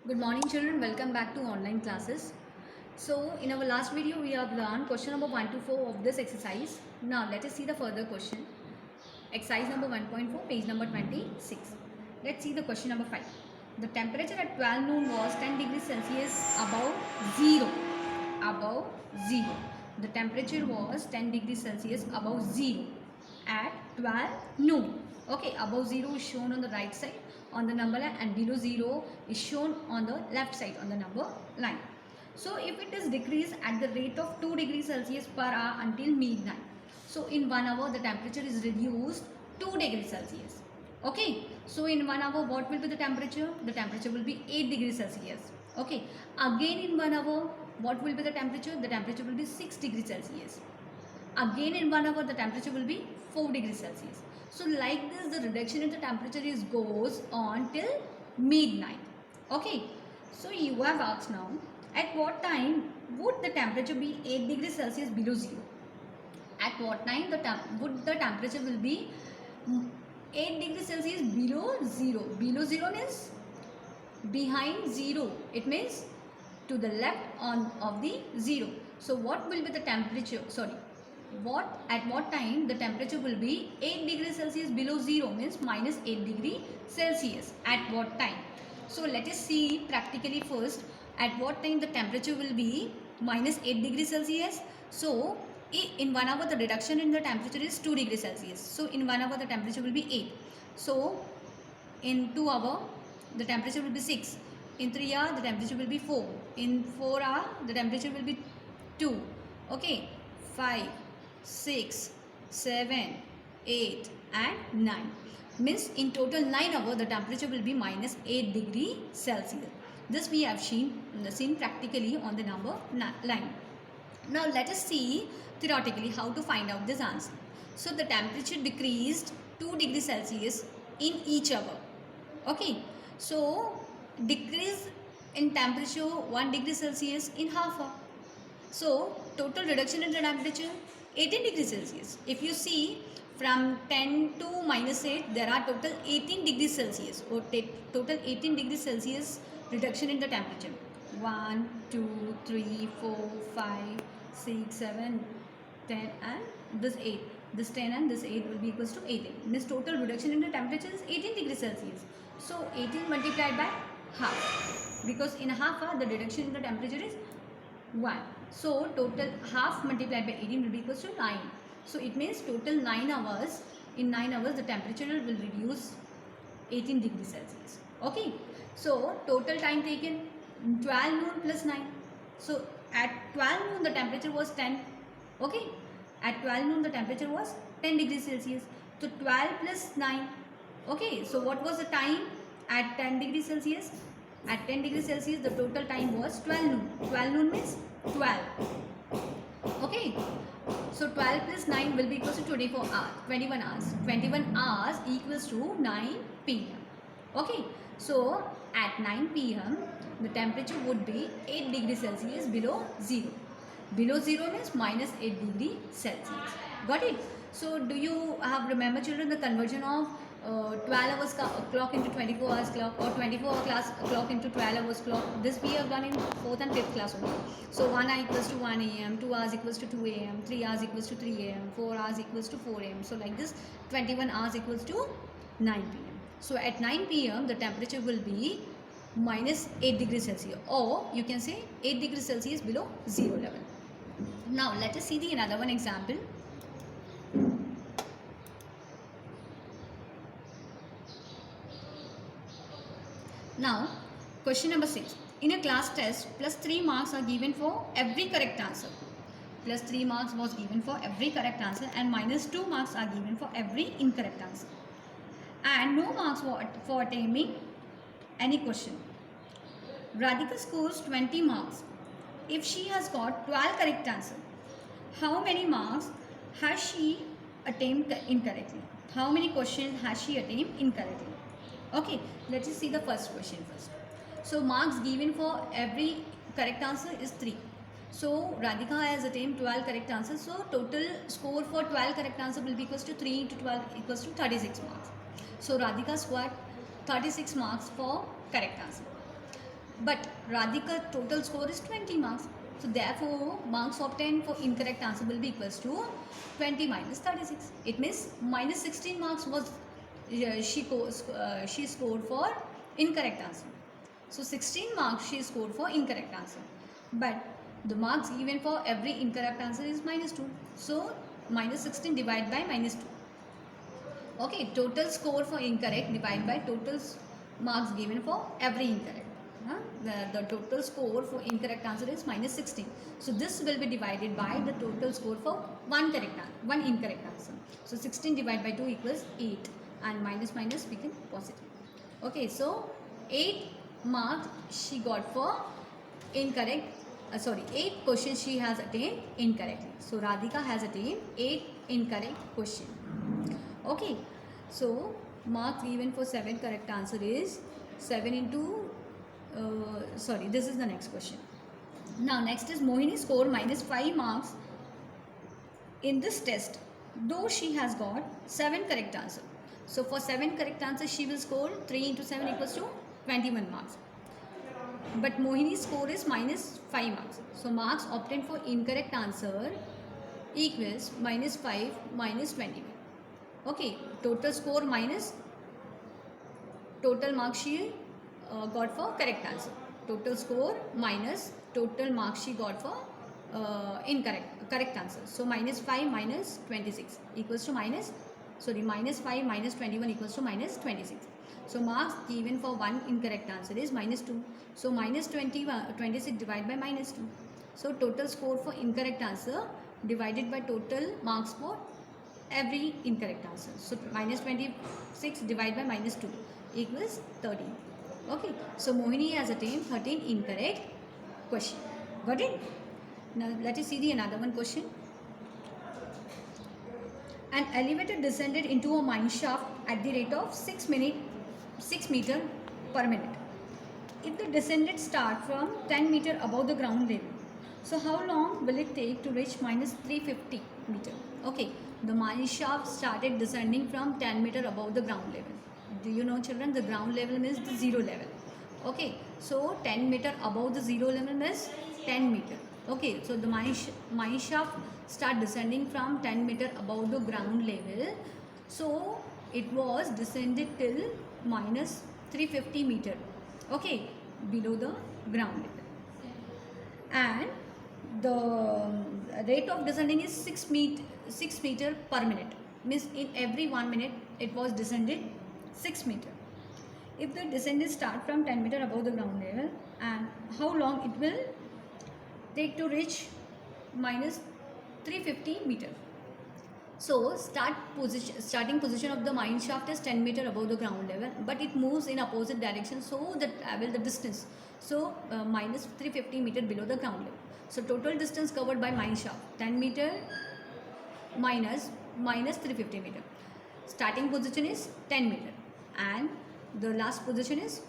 Good morning children, welcome back to online classes. So in our last video we have learned question number 1 to 4 of this exercise. Now let us see the further question. Exercise number 1.4, page number 26. Let's see the question number 5. The temperature at 12 noon was 10 degrees Celsius above 0. Above 0. The temperature was 10 degrees Celsius above 0 at 12 noon. Okay, above 0 is shown on the right side on the number line and below 0 is shown on the left side on the number line. So if it is decreased at the rate of 2 degrees Celsius per hour until midnight. So in 1 hour the temperature is reduced 2 degrees Celsius. Okay, so in 1 hour what will be the temperature? The temperature will be 8 degrees Celsius. Okay, again in 1 hour what will be the temperature? The temperature will be 6 degrees Celsius. Again in 1 hour the temperature will be 4 degrees Celsius. So like this the reduction in the temperature is goes on till midnight. Okay, so you have asked now at what time would the temperature be 8 degrees Celsius below 0? At what time would the temperature will be 8 degrees Celsius below 0? Below 0 means behind 0. It means to the left of the 0. So what will be the temperature? At what time the temperature will be 8 degrees Celsius below 0 means minus 8 degree Celsius. At what time? So let us see practically first at what time the temperature will be minus 8 degrees Celsius. So in 1 hour the reduction in the temperature is 2 degrees Celsius. So in 1 hour the temperature will be 8. So in 2 hour the temperature will be 6. In 3 hour the temperature will be 4. In 4 hour the temperature will be 2. Okay, 5, 6, 7, 8 and 9. Means in total 9 hours the temperature will be minus 8 degree Celsius. This we have seen practically on the number line. Now let us see theoretically how to find out this answer. So the temperature decreased 2 degrees Celsius in each hour. Okay, so decrease in temperature 1 degree Celsius in half hour. So total reduction in the temperature 18 degrees Celsius. If you see from 10 to minus 8 there are total 18 degrees Celsius or total 18 degrees Celsius reduction in the temperature. 1, 2, 3, 4, 5, 6, 7, 10 and this 8. This 10 and this 8 will be equals to 18. Means total reduction in the temperature is 18 degrees Celsius. So 18 multiplied by half. Because in a half hour the reduction in the temperature is 1. So total half multiplied by 18 will be equals to 9. So it means total 9 hours. In 9 hours the temperature will reduce 18 degrees Celsius. Okay. So total time taken 12 noon plus 9. So at 12 noon the temperature was 10. Okay. At 12 noon the temperature was 10 degrees Celsius. So 12 plus 9. Okay. So what was the time at 10 degrees Celsius? At 10 degrees Celsius the total time was 12 noon. 12 noon means 12. Okay. So 12 plus 9 will be equals to 24 hours. 21 hours. 21 hours equals to 9 p.m. Okay. So at 9 p.m. the temperature would be 8 degrees Celsius below 0. Below 0 means minus 8 degree Celsius. Got it? So do you have remember children the conversion of 12 hours clock into 24 hours clock or 24 hour clock into 12 hours clock? This we have done in 4th and 5th class only. So 1 hour equals to 1 a.m., 2 hours equals to 2 a.m., 3 hours equals to 3 a.m., 4 hours equals to 4 a.m. So like this 21 hours equals to 9 p.m. So at 9 p.m. the temperature will be minus 8 degrees Celsius or you can say 8 degrees Celsius below 0 level. Now let us see the another one example. Now question number 6. In a class test plus 3 marks are given for every correct answer. Plus 3 marks was given for every correct answer and minus 2 marks are given for every incorrect answer. And no marks for attempting any question. Radhika scores 20 marks. If she has got 12 correct answers, how many marks has she attempted incorrectly? How many questions has she attempted incorrectly? Okay, let us see the first question first. So marks given for every correct answer is 3. So Radhika has attained 12 correct answers. So total score for 12 correct answer will be equals to 3 into 12 equals to 36 marks. So Radhika scored 36 marks for correct answer. But Radhika's total score is 20 marks. So therefore, marks obtained for incorrect answer will be equals to 20 minus 36. It means minus 16 marks was she scored for incorrect answer. So 16 marks she scored for incorrect answer. But the marks given for every incorrect answer is minus 2. So minus 16 divided by minus 2. Okay, total score for incorrect divided by total marks given for every incorrect. The total score for incorrect answer is minus 16. So this will be divided by the total score for one incorrect answer. So 16 divided by 2 equals 8, and minus minus become positive. Okay, so 8 marks she got for incorrect. 8 questions she has attained incorrectly. So Radhika has attained 8 incorrect question. Okay, so marks given for 7 correct answer is 7 into this is the next question. Now next is Mohini scored minus 5 marks in this test, though she has got 7 correct answer. So for 7 correct answers she will score 3 into 7 equals to 21 marks. But Mohini's score is minus 5 marks. So marks obtained for incorrect answer equals minus 5 minus 21. Okay, total score minus total marks she got for correct answer. Total score minus total marks she got for correct answer. So minus 5 minus 26 equals to minus 5 minus 21 equals to minus 26. So marks given for one incorrect answer is minus 2. So minus 26 divided by minus 2. So total score for incorrect answer divided by total marks for every incorrect answer. So minus 26 divided by minus 2 equals 13. Okay, so Mohini has attained 13 incorrect question. Got it? Now let us see the another one question. An elevator descended into a mine shaft at the rate of 6 meter per minute. If the descended start from 10 meter above the ground level, so how long will it take to reach minus 350 meter? Okay, the mine shaft started descending from 10 meter above the ground level. Do you know, children, the ground level means the zero level. Okay, so 10 meter above the zero level means 10 meter. Okay, so the mine shaft start descending from 10 meter above the ground level. So it was descended till minus 350 meter. Okay, below the ground level. And the rate of descending is 6 meter per minute. Means in every 1 minute it was descended 6 meter. If the descended start from 10 meter above the ground level, and how long it will take to reach minus 350 meter. So starting position of the mine shaft is 10 meter above the ground level, but it moves in opposite direction, so that travel the distance. So minus 350 meter below the ground level. So total distance covered by mine shaft 10 meter minus 350 meter. Starting position is 10 meter and the last position is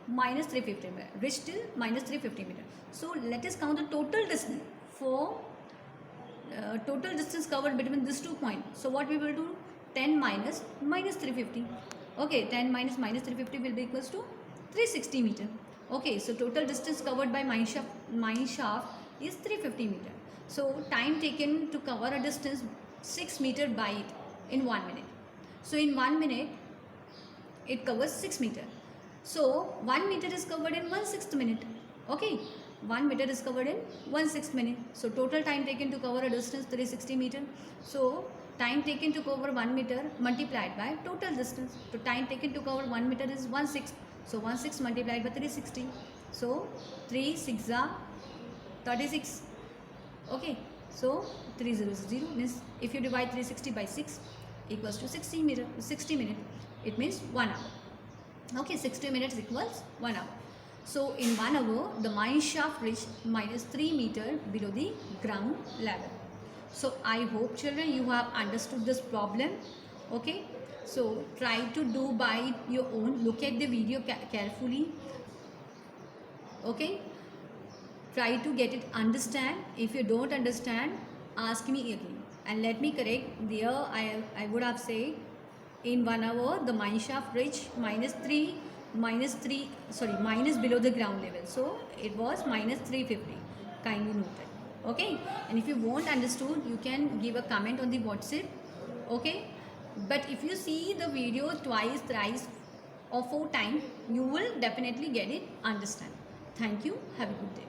minus 350 meter. Reach till minus 350 meter. So let us count the total distance for total distance covered between these 2 points. So what we will do? 10 minus 350. Okay, 10 minus 350 will be equals to 360 meter. Okay, so total distance covered by mine shaft is 350 meter. So time taken to cover a distance 6 meter by it in 1 minute. So in 1 minute it covers 6 meter. So 1 meter is covered in 1/6 minute. Okay, 1 meter is covered in 1/6 minute. So total time taken to cover a distance 360 meter. So time taken to cover 1 meter multiplied by total distance. So time taken to cover 1 meter is 1/6. So 1/6 multiplied by 360. So 3 6 are 36. Okay, so 300 means if you divide 360 by 6 equals to 60 minutes. It means 1 hour. Okay, 60 minutes equals 1 hour. So in 1 hour the mine shaft reached minus 3 meter below the ground level. So I hope, children, you have understood this problem. Okay, so try to do by your own. Look at the video carefully. Okay, try to get it understand. If you don't understand, ask me again and let me correct. There I would have said in 1 hour the mine shaft reached minus 3 minus below the ground level. So it was minus 350. Kindly note it. Okay. And if you won't understood, you can give a comment on the WhatsApp. Okay. But if you see the video twice, thrice, or 4 times, you will definitely get it, understand. Thank you. Have a good day.